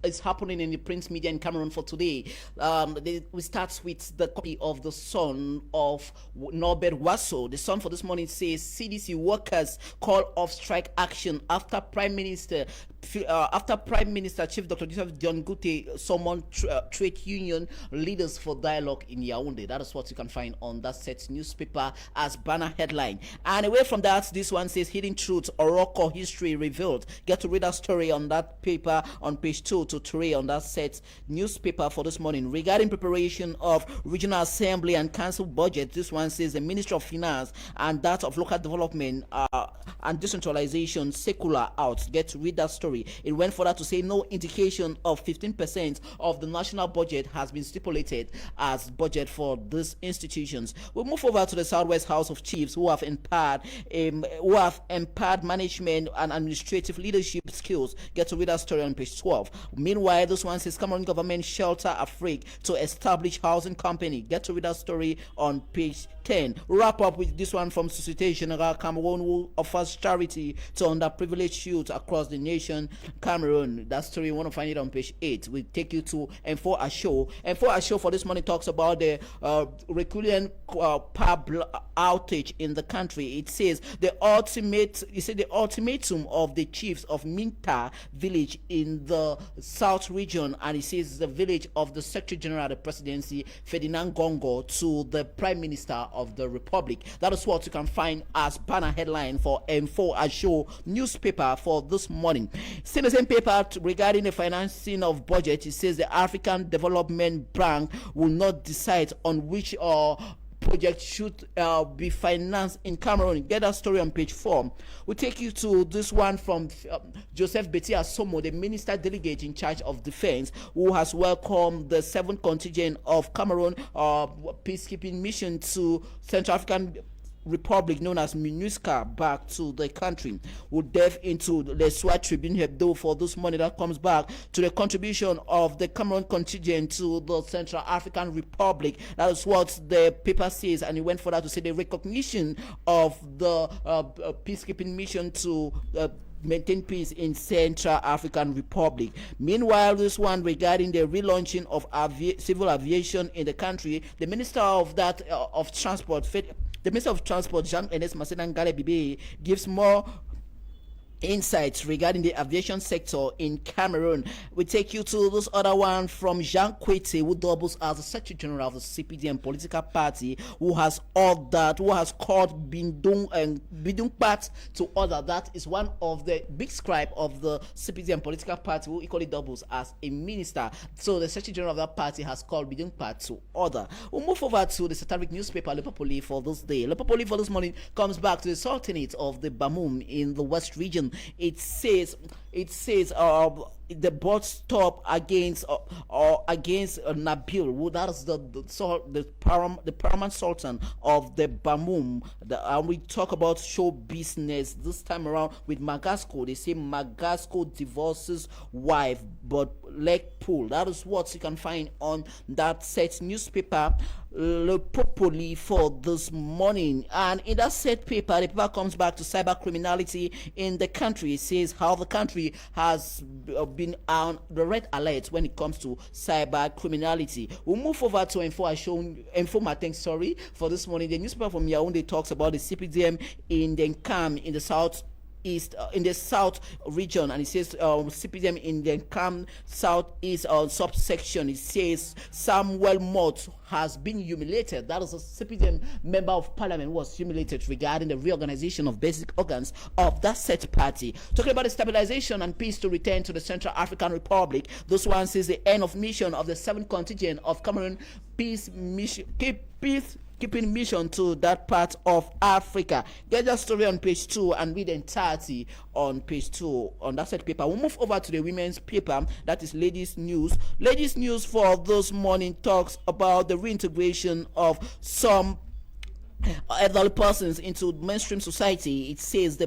is happening in the print media in Cameroon for today. We start with the copy of the Sun of Norbert Wasso. The Sun for this morning says CDC workers call off strike action after Prime Minister Chief Dr. Joseph John Gute summoned trade union leaders for dialogue in Yaoundé. That is what you can find on that set newspaper as banner headline. And away from that, this one says hidden truth, Oroko history revealed. Get to read that story on that paper on page 2 to 3 on that set newspaper for this morning. Regarding preparation of regional assembly and council budget, this one says the Ministry of Finance and that of local development and decentralization secular out. Get to read that story. It went further to say no indication of 15% of the national budget has been stipulated as budget for these institutions. We'll move over to the Southwest House of Chiefs, who have empowered management and administrative leadership skills. Get to read that story on page 12. Meanwhile, this one says Cameroon government shelter Afrique to establish housing company. Get to read that story on page 10. Wrap up with this one from Societe Generale Cameroon, who offers charity to underprivileged youth across the nation, Cameroon. That story, you want to find it on page 8. We take you to M4 Asho. M4 Asho for this morning talks about the recurrent power outage in the country. It says the ultimatum of the chiefs of Minta village in the south region, and it says the village of the Secretary General of the Presidency, Ferdinand Gongo, to the Prime Minister of the Republic. That is what you can find as banner headline for M4 Asho newspaper for this morning. Still the same paper regarding the financing of budget, it says the African Development Bank will not decide on which project should be financed in Cameroon. Get that story on page 4. We'll take you to this one from Joseph Beti Asomo, the minister delegate in charge of defense, who has welcomed the 7th contingent of Cameroon peacekeeping mission to Central African Republic known as MINUSCA back to the country. We'll delve into the Swat Tribune Hebdo for this morning that comes back to the contribution of the Cameroon contingent to the Central African Republic. That is what the paper says, and it went further to say the recognition of the peacekeeping mission to maintain peace in Central African Republic. Meanwhile, this one regarding the relaunching of civil aviation in the country, the Minister of Transport, Jean-Ernest Massenangale Bibe, gives more insights regarding the aviation sector in Cameroon. We take you to this other one from Jean Kwete, who doubles as the Secretary General of the CPDM political party, who has called Bidung Pat to order. That is one of the big scribe of the CPDM political party, who equally doubles as a minister. So the Secretary General of that party has called Bidung Pat to order. We'll move over to the satiric newspaper Le Popoli for this day. Le Popoli for this morning comes back to the Sultanate of the Bamum in the West region. It says the board stop against Nabil, who that is the paramount sultan of the Bamum. And we talk about show business this time around with Magasco. They say Magasco divorces wife but leg pull. That is what you can find on that set newspaper Le Popoli for this morning. And in that set paper, the paper comes back to cyber criminality in the country. It says how the country has been on the red alert when it comes to cyber criminality. We'll move over to Info Matin, for this morning. The newspaper from Yaoundé talks about the CPDM in the Nkam in the south in the south region, and it says CPDM in the Nkam southeast subsection. It says Samuel Mott has been humiliated. That is a CPDM member of parliament who was humiliated regarding the reorganization of basic organs of that set party. Talking about the stabilization and peace to return to the Central African Republic, this one says the end of mission of the 7th contingent of Cameroon peacekeeping mission to that part of Africa. Get that story on page 2 and read the entirety on page 2 on that set paper. We'll move over to the women's paper, that is Ladies News. Ladies News for this morning talks about the reintegration of some elderly persons into mainstream society. It says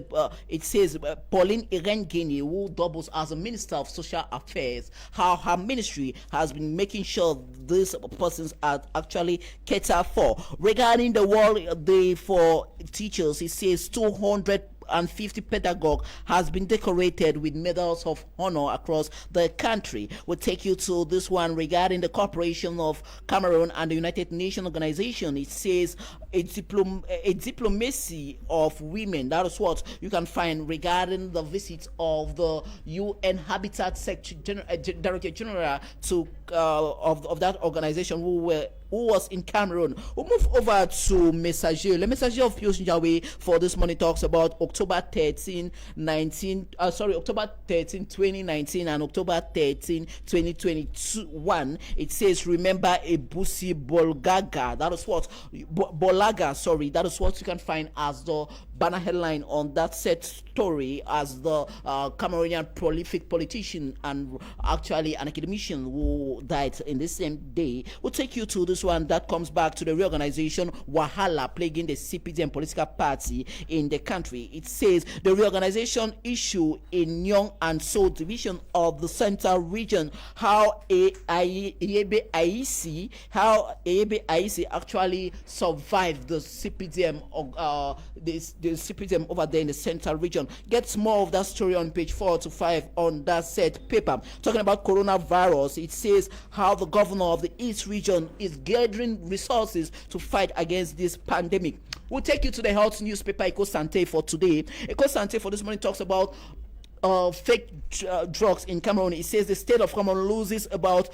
Pauline Irene, who doubles as a Minister of Social Affairs, how her ministry has been making sure these persons are actually catered for. Regarding the World Day for Teachers, it says 200 250 pedagogues has been decorated with medals of honor across the country. We'll take you to this one regarding the cooperation of Cameroun and the United Nations Organization. It says a diplomacy of women. That is what you can find regarding the visit of the UN Habitat Director General to of that organization who was in Cameroon. We'll move over to Messager. Le Messager of Pius Njaweh for this morning talks about October 13, 2019 and October 13, 2021. It says, remember Ebusi Bolgaga. That is what Bolaga, sorry, that is what you can find as the banner headline on that set story, as the Cameroonian prolific politician and actually an academician who died in the same day. We'll take you to this one that comes back to the reorganization Wahala plaguing the CPDM political party in the country. It says the reorganization issue in Nyong and Seoul division of the central region, how Ayebe Aisi actually survived the CPDM the CPDM over there in the central region. Gets more of that story on page 4 to 5 on that said paper. Talking about coronavirus, it says how the governor of the East region is gathering resources to fight against this pandemic. We'll take you to the health newspaper Eco Sante for today. Eco Sante for this morning talks about fake drugs in Cameroon. It says the state of Cameroon loses about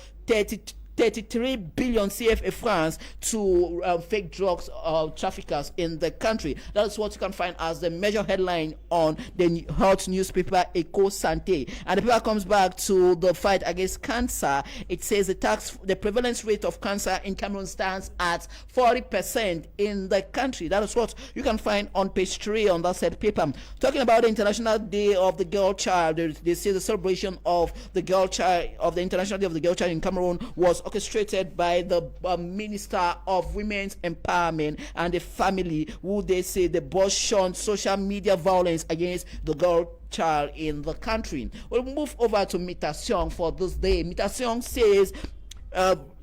33 billion CFA francs to fake drugs traffickers in the country. That's what you can find as the major headline on the health newspaper Eco Sante. And the paper comes back to the fight against cancer. It says the prevalence rate of cancer in Cameroon stands at 40% in the country. That is what you can find on page 3 on that said paper. Talking about the International Day of the Girl Child, they say the celebration of the Girl Child, of the International Day of the Girl Child in Cameroon was orchestrated by the Minister of Women's Empowerment and the Family, who they say the boss shunned social media violence against the girl child in the country. We'll move over to Mediation for this day. Mediation says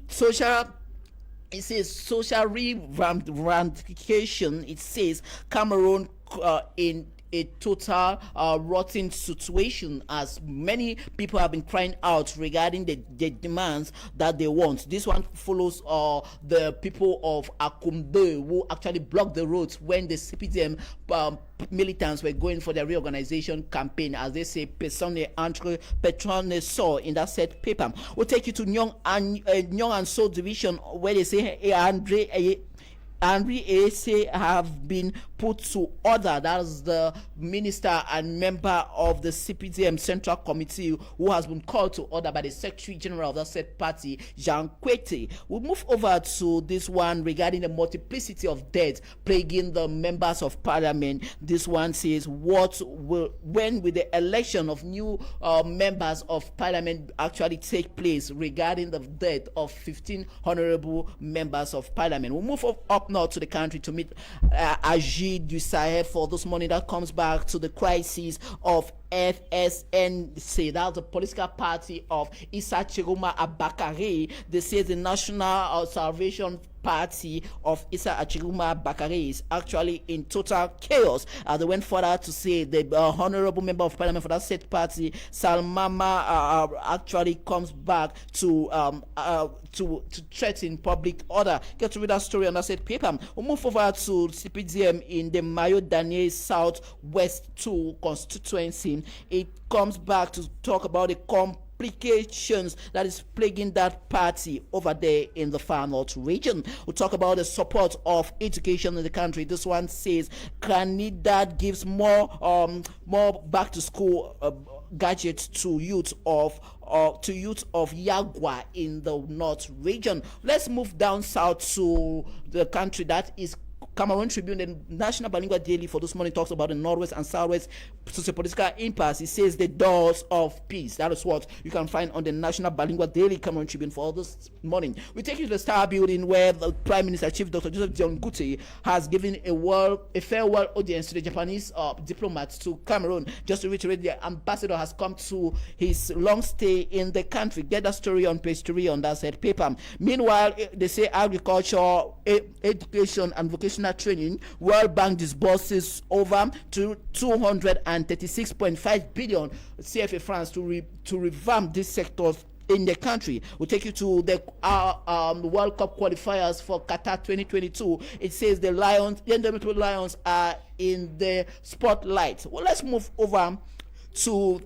social ramification. It says Cameroon in a total rotten situation, as many people have been crying out regarding the demands that they want. This one follows the people of Akumbe, who actually blocked the roads when the CPDM militants were going for their reorganization campaign, as they say, personne entre Petrone saw in that said paper. We'll take you to Nyong and Seoul division, where they say Henry Ese have been put to order. That is the minister and member of the CPDM Central Committee, who has been called to order by the Secretary General of that said party, Jean Kwete. We'll move over to this one regarding the multiplicity of deaths plaguing the members of parliament. This one says, when will the election of new members of parliament actually take place regarding the death of 15 honorable members of parliament? We'll move up north to the country to meet Ajid du Sahel for this morning. That comes back to the crisis of FSNC, that's the political party of Issa Chiroma Abakari. They say the National Salvation Party of Issa Achiruma Bakare is actually in total chaos. They went further to say the honorable member of parliament for that said party, Salmama, actually comes back to threaten public order. Get to read that story on that said paper. We'll move over to CPDM in the Mayo Daniel Southwest 2 constituency. It comes back to talk about the complications that is plaguing that party over there in the far north region. We'll talk about the support of education in the country. This one says Canada gives more back to school gadgets to youth of Yagua in the north region. Let's move down south to the country that is Cameroon Tribune. The National Bilingual Daily for this morning talks about the Northwest and Southwest sociopolitical impasse. It says the doors of peace. That is what you can find on the National Bilingual Daily Cameroon Tribune for this morning. We take you to the Star Building, where the Prime Minister Chief Dr. Joseph John Gutte has given a farewell audience to the Japanese diplomats to Cameroon. Just to reiterate, the ambassador has come to his long stay in the country. Get that story on page 3 on that said paper. Meanwhile, they say agriculture, education and vocational national training. World Bank disburses over to 236.5 billion CFA francs to revamp these sectors in the country. We'll take you to the World Cup qualifiers for Qatar 2022. It says the Indomitable Lions are in the spotlight. Well, let's move over to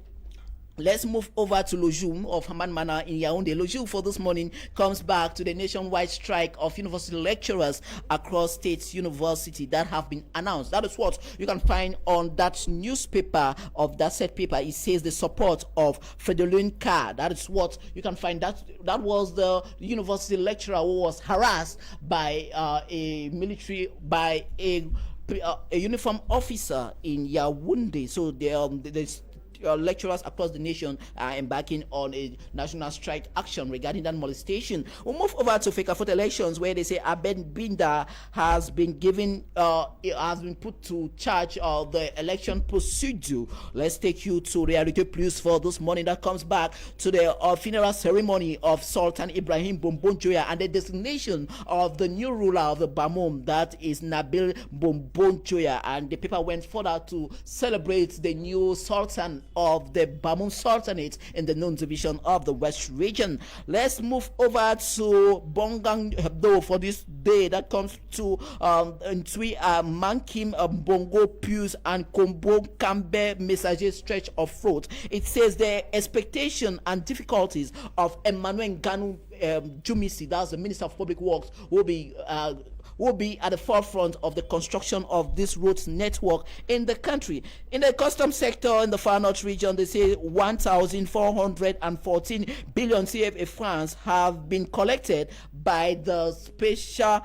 Lojum of Haman Manor in Yaoundé. Lojum for this morning comes back to the nationwide strike of university lecturers across State University that have been announced. That is what you can find on that newspaper of that set paper. It says the support of Fredolin Carr. That is what you can find. That was the university lecturer who was harassed by a uniform officer in Yaoundé. So there's lecturers across the nation are embarking on a national strike action regarding that molestation. We'll move over to Fekafoot elections, where they say Abed Binda has been put to charge of the election procedure. Let's take you to Reality Plus for this morning. That comes back to the funeral ceremony of Sultan Ibrahim Bombonjoya and the designation of the new ruler of the Bamum, that is Nabil Bombonjoya. And the paper went further to celebrate the new Sultan of the Bamum Sultanate in the known division of the West region. Let's move over to Bongang Hebdo for this day. That comes to Mankim Bongo Pius and Kombo Kambe Messager stretch of road. It says the expectation and difficulties of Emmanuel Ganu Jumisi, that's the Minister of Public Works, will be at the forefront of the construction of this roads network in the country. In the custom sector in the Far North region, they say 1,414 billion CFA francs have been collected by the special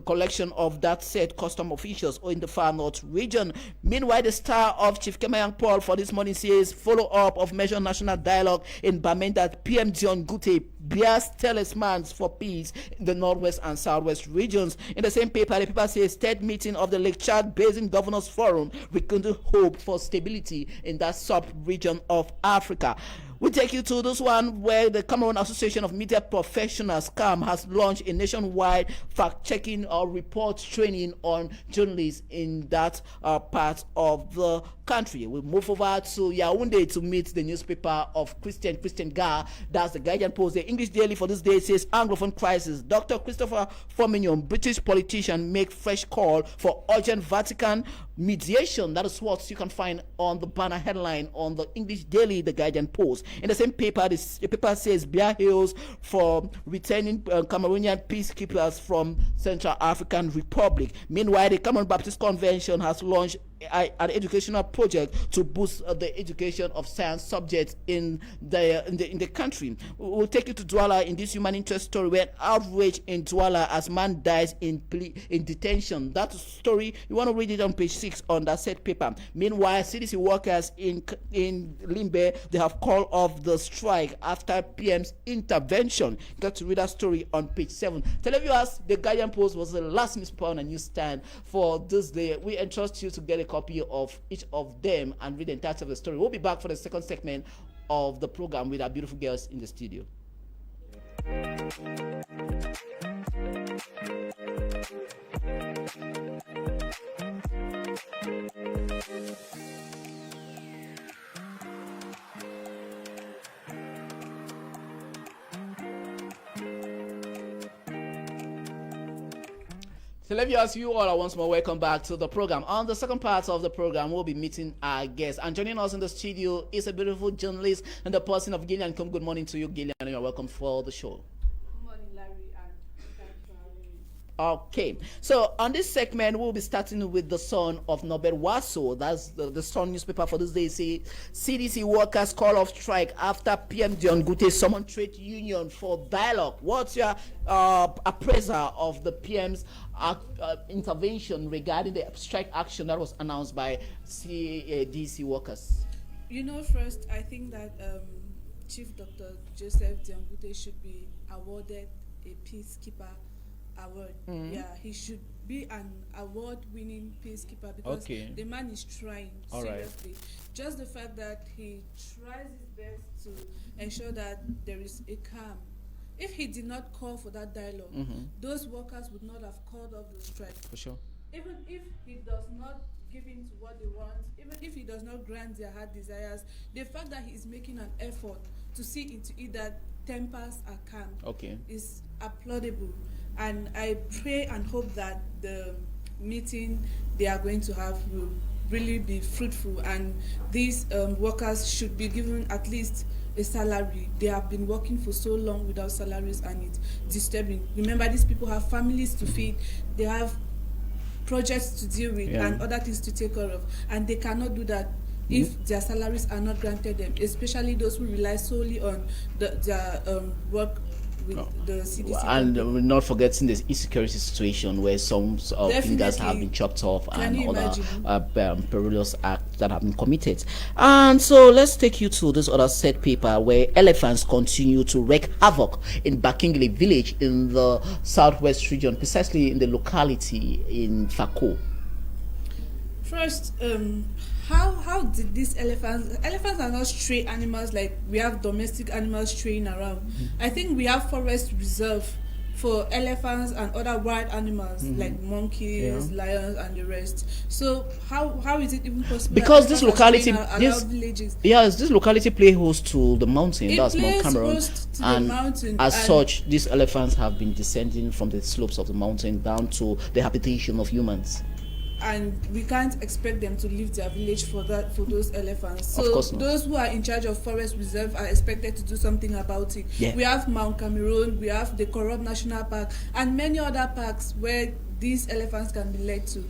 collection of that said custom officials in the Far North region. Meanwhile, the star of Chief Kmer Paul for this morning says follow-up of Measure National Dialogue in Bamenda. PM John Gute bears talismans for peace in the Northwest and Southwest regions. In the same paper, the paper says third meeting of the Lake Chad Basin Governors Forum rekindled hope for stability in that sub-region of Africa. We take you to this one where the Cameroun Association of Media Professionals, CAM, has launched a nationwide fact-checking or report training on journalists in that part of the country. We move over to Yaoundé to meet the newspaper of Christian Gar. That's the Guardian Post. The English Daily for this day says Anglophone crisis. Dr. Christopher Formignon, British politician, make fresh call for urgent Vatican mediation. That is what you can find on the banner headline on the English Daily, the Guardian Post. In the same paper, the paper says Bear Hills for returning Cameroonian peacekeepers from Central African Republic. Meanwhile, the Cameroon Baptist Convention has launched an educational project to boost the education of science subjects in the country. We'll take you to Douala in this human interest story where outrage in Douala as man dies in detention. That story, you want to read it on page 6 on that said paper. Meanwhile, CDC workers in Limbe, they have called off the strike after PM's intervention. Got to read that story on page 7. Televiewers, the Guardian Post was the last newspaper on a newsstand for this day. We entrust you to get a copy of each of them and read the entirety of the story. We'll be back for the second segment of the program with our beautiful girls in the studio. Televiewers, you all are once more welcome back to the program. On the second part of the program, we'll be meeting our guests. And joining us in the studio is a beautiful journalist and the person of Gillian. Good morning to you, Gillian. You're welcome for the show. Good morning, Larry, and thanks for having me. Okay, so on this segment, we'll be starting with the Son of Norbert Wasso. That's the Sun newspaper for this day. Say CDC workers call off strike after PM John Gute summoned trade union for dialogue. What's your appraisal of the PM's intervention regarding the strike action that was announced by CDC workers? You know, first, I think that Chief Dr. Joseph Diangute should be awarded a peacekeeper award. Yeah, he should be an award-winning peacekeeper because the man is trying seriously. Just the fact that he tries his best to ensure that there is a calm If he did not call for that dialogue, those workers would not have called off the strike. For sure. Even if he does not give in to what they want, even if he does not grant their heart desires, the fact that he is making an effort to see into it that tempers are calm is applaudable. And I pray and hope that the meeting they are going to have will really be fruitful, and these workers should be given at least a salary. They have been working for so long without salaries, and it's disturbing. Remember, these people have families to feed, they have projects to deal with, and other things to take care of, and they cannot do that if their salaries are not granted them, especially those who rely solely on their work with the CDC. And we're not forgetting the insecurity situation where some fingers have been chopped off and other perilous acts that have been committed. And so let's take you to this other set paper where elephants continue to wreak havoc in Bakingili village in the southwest region, precisely in the locality in Fako. First, how did these elephants are not stray animals like we have domestic animals straying around. I think we have forest reserve for elephants and other wild animals like monkeys, lions, and the rest. So how is it even possible? Because this locality, this locality play host to the mountain. That's Mount Cameroun, and as such, these elephants have been descending from the slopes of the mountain down to the habitation of humans. And we can't expect them to leave their village for those elephants. So of course not. Those who are in charge of forest reserve are expected to do something about it. We have Mount Cameroun, we have the Korob National Park, and many other parks where these elephants can be led to.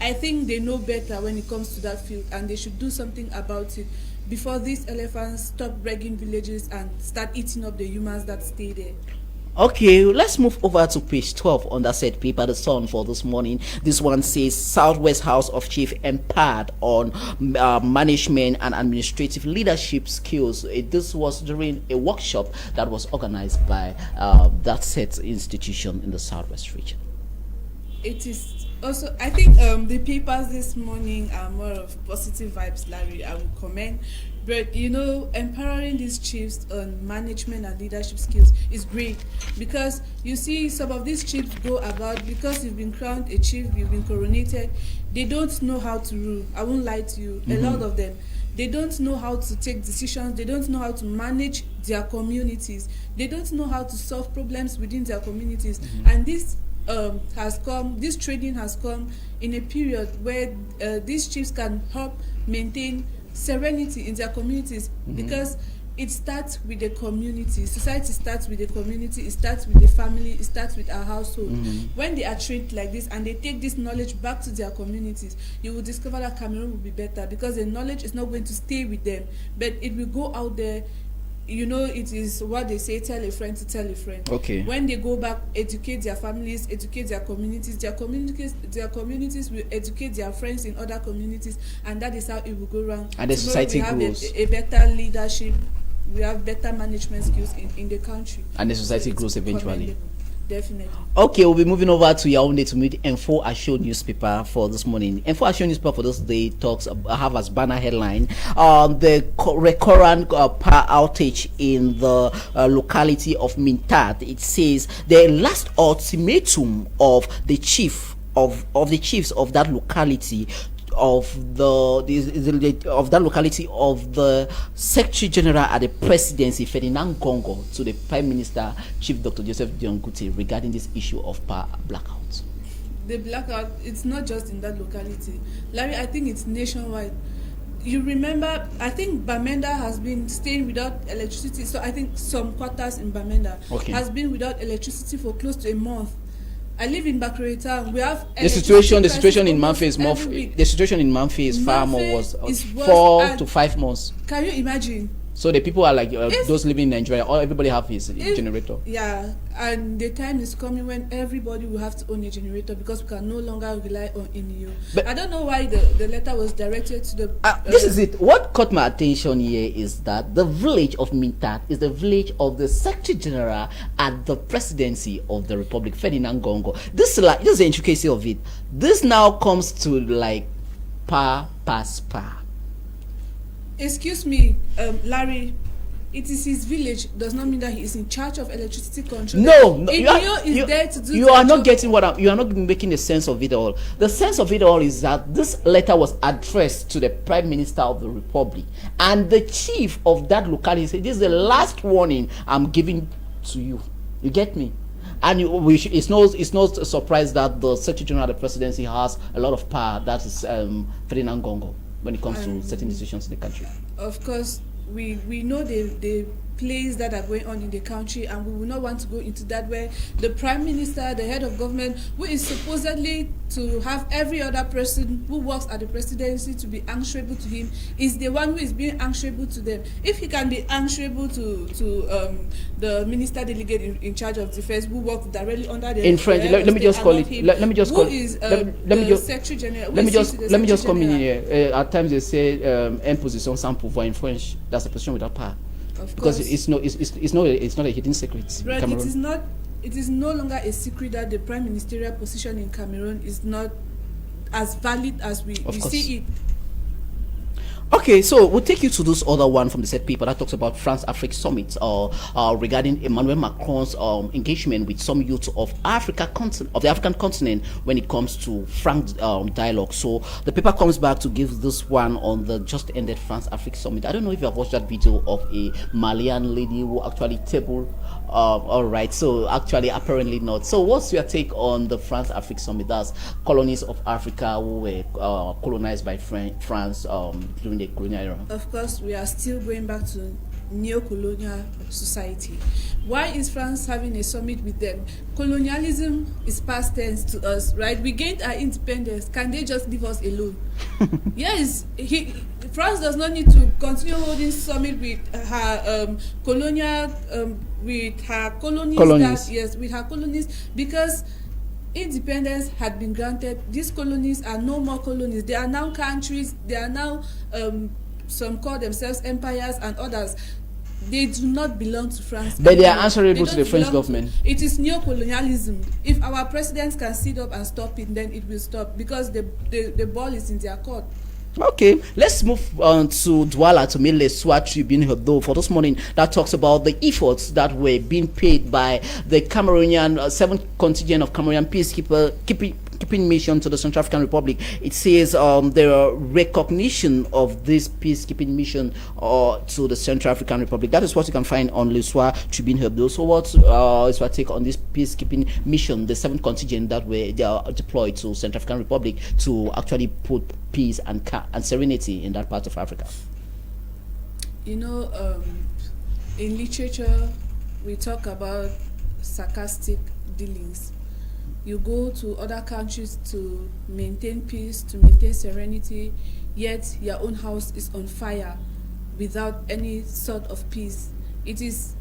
I think they know better when it comes to that field, and they should do something about it before these elephants stop wrecking villages and start eating up the humans that stay there. Okay, let's move over to page 12 on that said paper, The Sun, for this morning. This one says Southwest House of Chief empowered on management and administrative leadership skills. This was during a workshop that was organized by that said institution in the Southwest region. It is also, I think the papers this morning are more of positive vibes, Larry. I will comment. But you know, empowering these chiefs on management and leadership skills is great, because you see some of these chiefs go about, because you've been crowned a chief, you've been coronated, they don't know how to rule. I won't lie to you. A lot of them, they don't know how to take decisions, they don't know how to manage their communities, they don't know how to solve problems within their communities. And this this training has come in a period where these chiefs can help maintain serenity in their communities, because it starts with the community. Society starts with the community, it starts with the family, it starts with our household. When they are trained like this and they take this knowledge back to their communities, you will discover that Cameroon will be better, because the knowledge is not going to stay with them, but it will go out there. You know, it is what they say, tell a friend to tell a friend. Okay. When they go back, educate their families, educate their communities will educate their friends in other communities, and that is how it will go around. And the society grows. A better leadership, we have better management skills in the country. And the society grows eventually. Definitely. Okay, we'll be moving over to Yaoundé to meet Info Asho newspaper for this morning. Info Asho newspaper for this day talks have as banner headline the recurrent power outage in the locality of Mintat. It says the last ultimatum of the chief of the chiefs of that locality of that locality of the Secretary General at the Presidency, Ferdinand Gongo, to the Prime Minister, Chief Dr. Joseph Diongute, regarding this issue of power blackout. The blackout, it's not just in that locality, Larry. I think it's nationwide. You remember, I think Bamenda has been staying without electricity. So I think some quarters in Bamenda has been without electricity for close to a month. I live in Bakure Town. We have the situation in Manfi is more. The situation in Manfi is far more worse. 4 to 5 months. Can you imagine? So the people are like those living in Nigeria. Everybody have his generator. Yeah, and the time is coming when everybody will have to own a generator, because we can no longer rely on INEO. But I don't know why the letter was directed to the. This is it. What caught my attention here is that the village of Mintat is the village of the Secretary General at the Presidency of the Republic, Ferdinand Gongo. This is the intricacy of it. This now comes to like par. Excuse me, Larry, it is his village does not mean that he is in charge of electricity control. No, is there to do. You are not getting what you are not making a sense of it all. The sense of it all is that this letter was addressed to the Prime Minister of the Republic, and the chief of that locality said, "This is the last warning I'm giving to you." You get me? And it's not a surprise that the Secretary General of the Presidency has a lot of power. That is Ferdinand Gongo when it comes to certain decisions in the country. Of course, we know the plays that are going on in the country, and we will not want to go into that, where the Prime Minister, the head of government, who is supposedly to have every other person who works at the presidency to be answerable to him, is the one who is being answerable to them. If he can be answerable to the minister delegate in charge of defense, who works directly under the in French, let me just call it. Let me just call it. Let me just come in here. At times they say imposition sans pouvoir in French. That's a position without power. Because it's not a hidden secret. Right, it is no longer a secret that the prime ministerial position in Cameroon is not as valid as we see it. Okay, so we'll take you to this other one from the said paper that talks about France-Africa summit regarding Emmanuel Macron's engagement with some youth of the African continent when it comes to frank dialogue. So the paper comes back to give this one on the just ended France-Africa summit. I don't know if you have watched that video of a Malian lady who actually tabled. All right, so actually apparently not. So what's your take on the France-Africa summit? That's colonies of Africa who were colonized by France during the colonial era. Of course, we are still going back to neo-colonial society. Why is France having a summit with them? Colonialism is past tense to us, right? We gained our independence. Can they just leave us alone? Yes, France does not need to continue holding summit with her colonial with her colonies. With her colonies, because independence had been granted. These colonies are no more colonies. They are now countries. They are now some call themselves empires, and others, they do not belong to France. But they are answerable to the French government. It is neo-colonialism. If our presidents can sit up and stop it, then it will stop, because the ball is in their court. Okay, let's move on to Douala to Mille Soir Tribune though for this morning that talks about the efforts that were being paid by the Cameroonian 7th contingent of Cameroonian peacekeeping mission to the Central African Republic. It says the recognition of this peacekeeping mission to the Central African Republic. That is what you can find on Le Soir Tribune Hebdo. So what is your take on this peacekeeping mission, the 7th contingent that were deployed to Central African Republic to actually put peace and serenity in that part of Africa? You know, in literature, we talk about sarcastic dealings. You go to other countries to maintain peace, to maintain serenity, yet your own house is on fire without any sort of peace. It is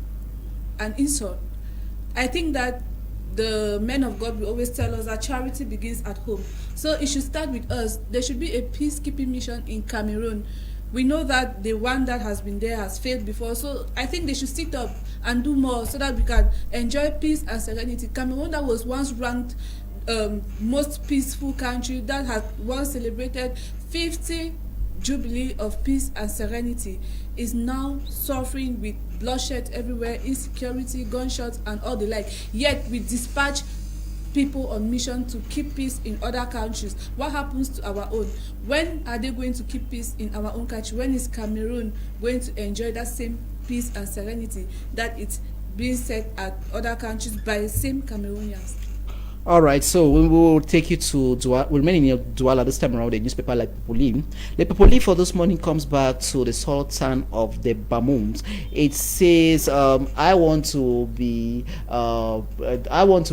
an insult. I think that the men of God will always tell us that charity begins at home. So it should start with us. There should be a peacekeeping mission in Cameroon. We know that the one that has been there has failed before. So I think they should sit up and do more so that we can enjoy peace and serenity. Cameroon, that was once ranked most peaceful country, that had once celebrated 50 Jubilee of peace and serenity, is now suffering with bloodshed everywhere, insecurity, gunshots, and all the like. Yet we dispatch people on mission to keep peace in other countries. What happens to our own? When are they going to keep peace in our own country? When is Cameroon going to enjoy that same peace and serenity that it's being set at other countries by the same Cameroonians? All right, so we will take you to Douala. We'll remain in Douala this time around. The newspaper Le Popoli. Le Popoli for this morning comes back to the Sultan of the Bamoums. It says, I want to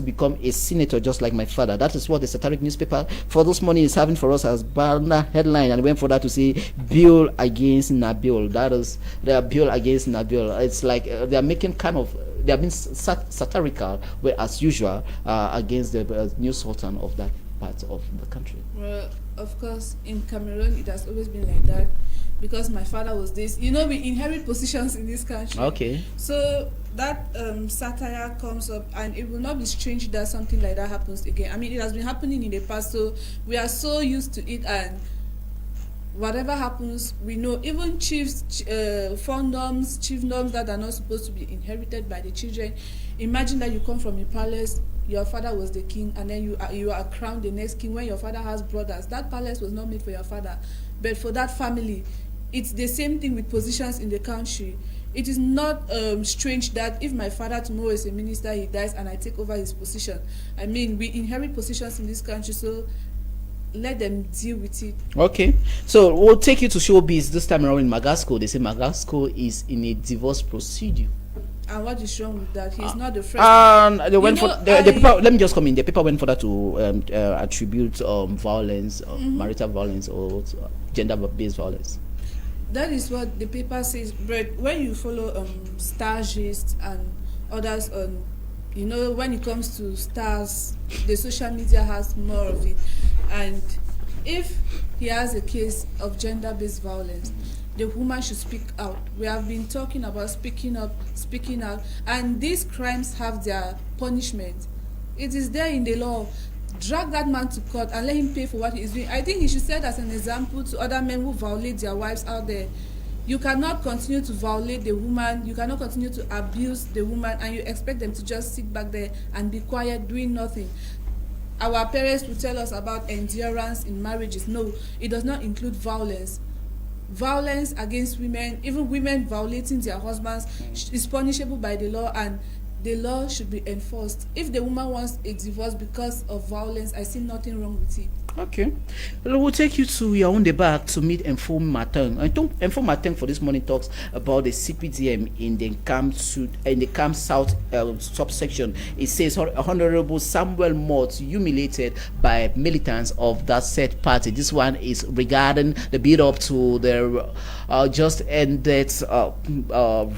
become a senator just like my father. That is what the satiric newspaper for this morning is having for us as banner headline, and went for that to say bill against Nabil. That is their bill against Nabil. It's like they are making kind of. They have been satirical, where as usual, against the new sultan of that part of the country. Well, of course, in Cameroon, it has always been like that, because my father was this. You know, we inherit positions in this country. Okay. So that satire comes up, and it will not be strange that something like that happens again. I mean, it has been happening in the past, so we are so used to it, and whatever happens, we know even chiefs, fondoms, chiefdoms that are not supposed to be inherited by the children. Imagine that you come from a palace, your father was the king, and then you are crowned the next king when your father has brothers. That palace was not made for your father, but for that family. It's the same thing with positions in the country. It is not strange that if my father tomorrow is a minister, he dies and I take over his position. I mean, we inherit positions in this country, so let them deal with it. Okay, so we'll take you to showbiz this time around in Magasco. They say Magasco is in a divorce procedure. And what is wrong with that? He's not the first. And they went for the people. Let me just come in. The people went further to attribute violence, marital violence, or gender-based violence. That is what the paper says. But when you follow Stargist and others on, when it comes to stars, the social media has more of it. And if he has a case of gender-based violence, the woman should speak out. We have been talking about speaking up, speaking out, and these crimes have their punishment. It is there in the law. Drag that man to court and let him pay for what he is doing. I think he should set as an example to other men who violate their wives out there. You cannot continue to violate the woman, you cannot continue to abuse the woman, and you expect them to just sit back there and be quiet, doing nothing. Our parents will tell us about endurance in marriages. No, it does not include violence. Violence against women, even women violating their husbands, is punishable by the law, and the law should be enforced. If the woman wants a divorce because of violence, I see nothing wrong with it. Okay, we'll take you to your own back to meet Info Martin. Info Martin for this morning talks about the CPDM in the Camp South subsection. It says Honorable Samuel Mott humiliated by militants of that said party. This one is regarding the build up to the just ended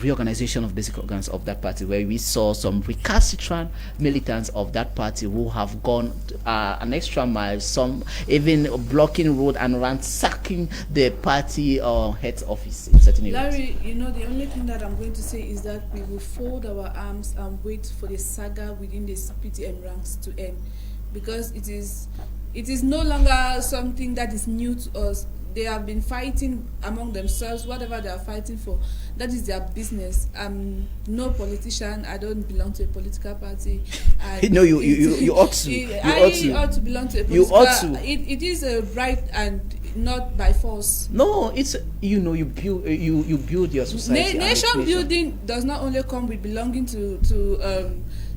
reorganization of basic organs of that party, where we saw some recalcitrant militants of that party who have gone an extra mile, some even blocking road and ransacking the party head office in certain areas. Larry, the only thing that I'm going to say is that we will fold our arms and wait for the saga within the CPDM ranks to end, because it is no longer something that is new to us. They have been fighting among themselves, whatever they are fighting for, that is their business. I'm no politician. I don't belong to a political party. No, you ought to. I ought to belong to a political party. It is a right and not by force. No, it's you build your society. Nation building does not only come with belonging to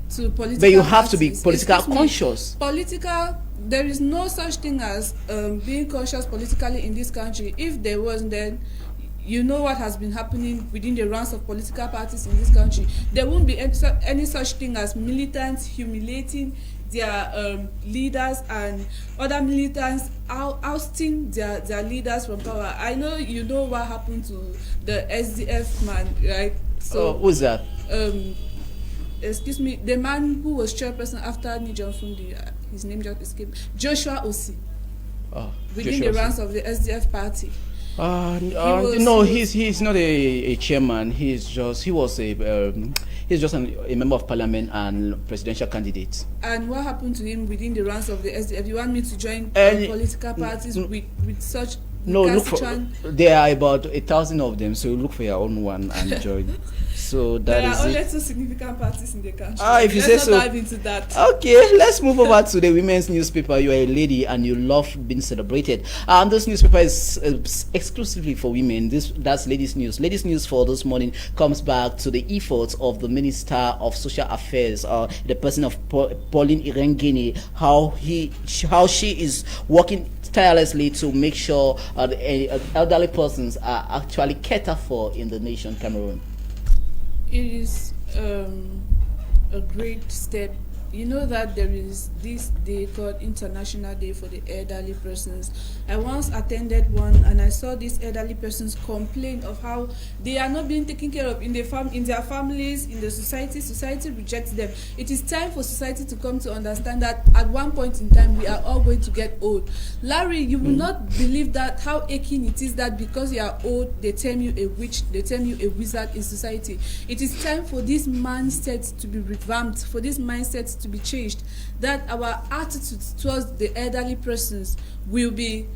political. But you have parties. To be political conscious. There is no such thing as being conscious politically in this country. If there was, then what has been happening within the ranks of political parties in this country. There won't be any such thing as militants humiliating their leaders and other militants ousting their leaders from power. I know what happened to the SDF man, right? So who's that? Excuse me, the man who was chairperson after Nijon Fundi, his name just escaped, Joshua Osi, within the ranks of the SDF party. No, he's not a chairman. He's just a member of parliament and presidential candidate. And what happened to him within the ranks of the SDF? You want me to join political parties with such? No, there are about 1,000 of them, so look for your own one and join. So there are only 2 significant parties in the country. If you say so. Let's not dive into that. Okay, let's move over to the women's newspaper. You are a lady and you love being celebrated. This newspaper is exclusively for women. That's Ladies News. Ladies News for this morning comes back to the efforts of the Minister of Social Affairs, the person of Pauline Irengene, how she is working tirelessly to make sure the elderly persons are actually catered for in the nation Cameroon. It is a great step. You know that there is this day called International Day for the Elderly Persons. I once attended one and I saw these elderly persons complain of how they are not being taken care of in their families, in the society. Society rejects them. It is time for society to come to understand that at one point in time we are all going to get old. Larry, you will not believe that how aching it is that because you are old, they term you a witch, they term you a wizard in society. It is time for this mindset to be revamped, for this mindset to be changed, that our attitude towards the elderly persons will be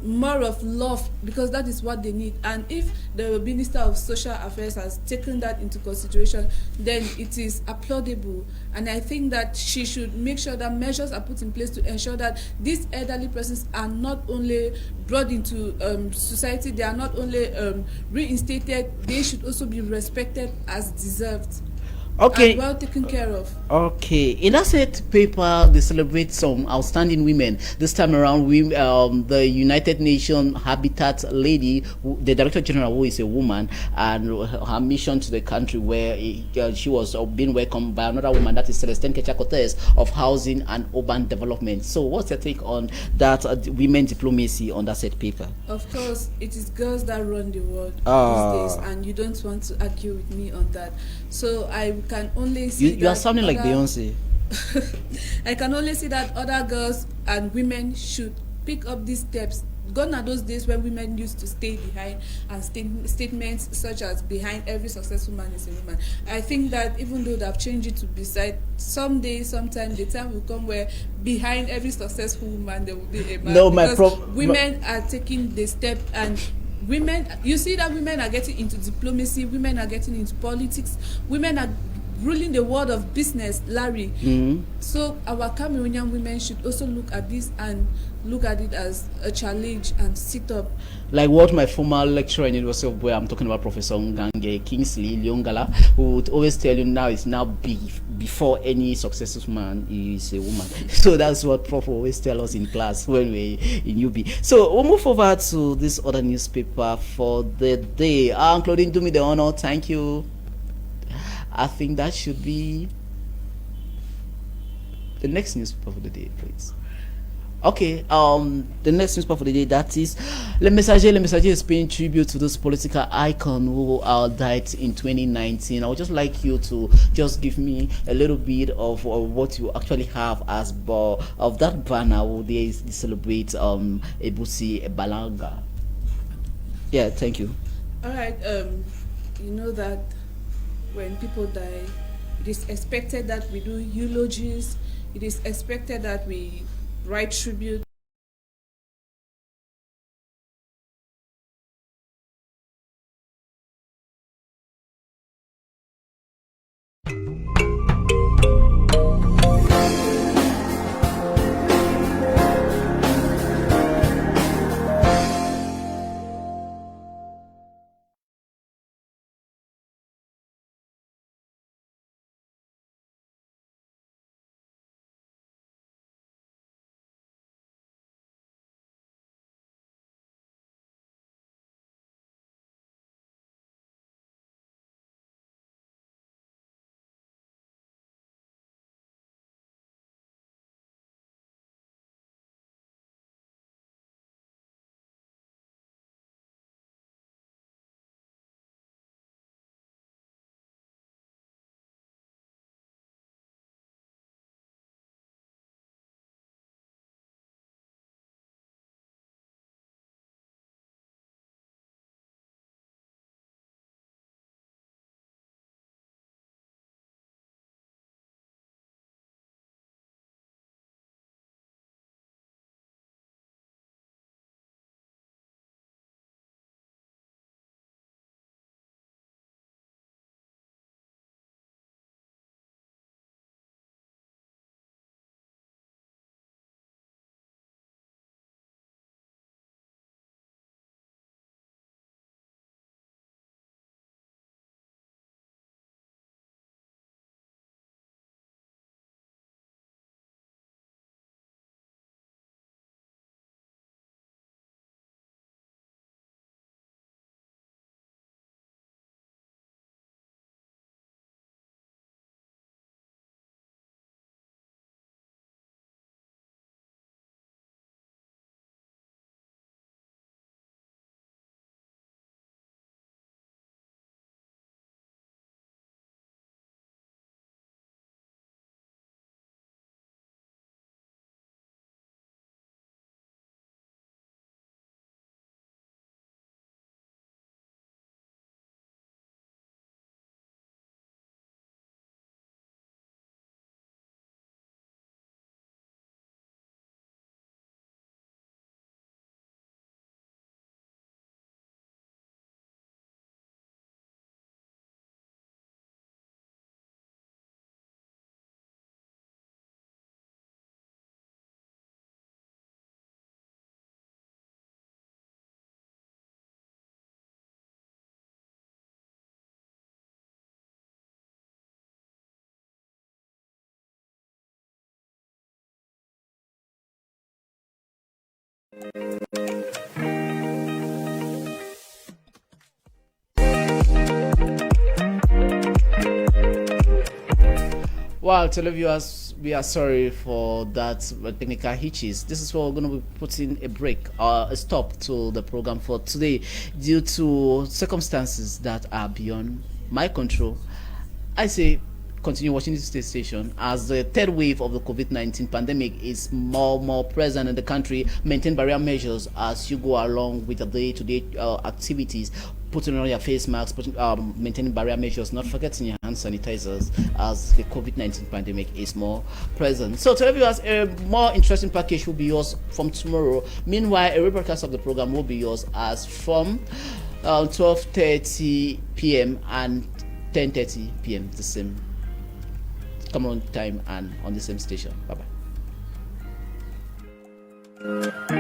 more of love, because that is what they need. And if the Minister of Social Affairs has taken that into consideration, then it is applaudable. And I think that she should make sure that measures are put in place to ensure that these elderly persons are not only brought into society, they are not only reinstated, they should also be respected as deserved. Okay. And well taken care of. Okay. In that said paper, they celebrate some outstanding women. This time around, we the United Nations Habitat lady, the Director General, who is a woman, and her mission to the country, where she was being welcomed by another woman, that is Celestine Kecha-Cortez of Housing and Urban Development. So, what's your take on that women diplomacy on that said paper? Of course, it is girls that run the world these days, and you don't want to argue with me on that. So I can only see you are sounding like Beyonce. I can only see that other girls and women should pick up these steps. Gone are those days when women used to stay behind and statements such as behind every successful man is a woman. I think that even though they've changed it to beside, someday, sometime, the time will come where behind every successful woman there will be a man. No, women are taking the step, and women, you see that women are getting into diplomacy, women are getting into politics, women are ruling the world of business, Larry. So our Cameroonian women should also look at this and look at it as a challenge and sit up. Like what my former lecturer in University of Boy, I'm talking about Professor Ngange Kingsley Leongala, who would always tell you now it's now before any successful man is a woman. So that's what Prof always tell us in class when we in UB. So we'll move over to this other newspaper for the day. Claudine, do me the honor. Thank you. I think that should be the next newspaper for the day, please. Okay, the next newspaper for the day, that is Le Messager. Le Messager is paying tribute to this political icon who died in 2019. I would just like you to just give me a little bit of what you actually have as of that banner where they celebrate Ebusi Balanga. Yeah, thank you. All right, you know that when people die, it is expected that we do eulogies. It is expected that we write tribute Well, televiewers, we are sorry for that technical hitches. This is where we're going to be putting a break or a stop to the program for today due to circumstances that are beyond my control. I say continue watching this station as the third wave of the COVID-19 pandemic is more present in the country. Maintain barrier measures as you go along with the day-to-day activities. Putting on your face masks, maintaining barrier measures, not forgetting your hand sanitizers as the COVID-19 pandemic is more present. So tell viewers, a more interesting package will be yours from tomorrow. Meanwhile, a rebroadcast of the program will be yours as from 12:30 p.m. and 10:30 p.m. the same Cameroun time and on the same station. Bye bye.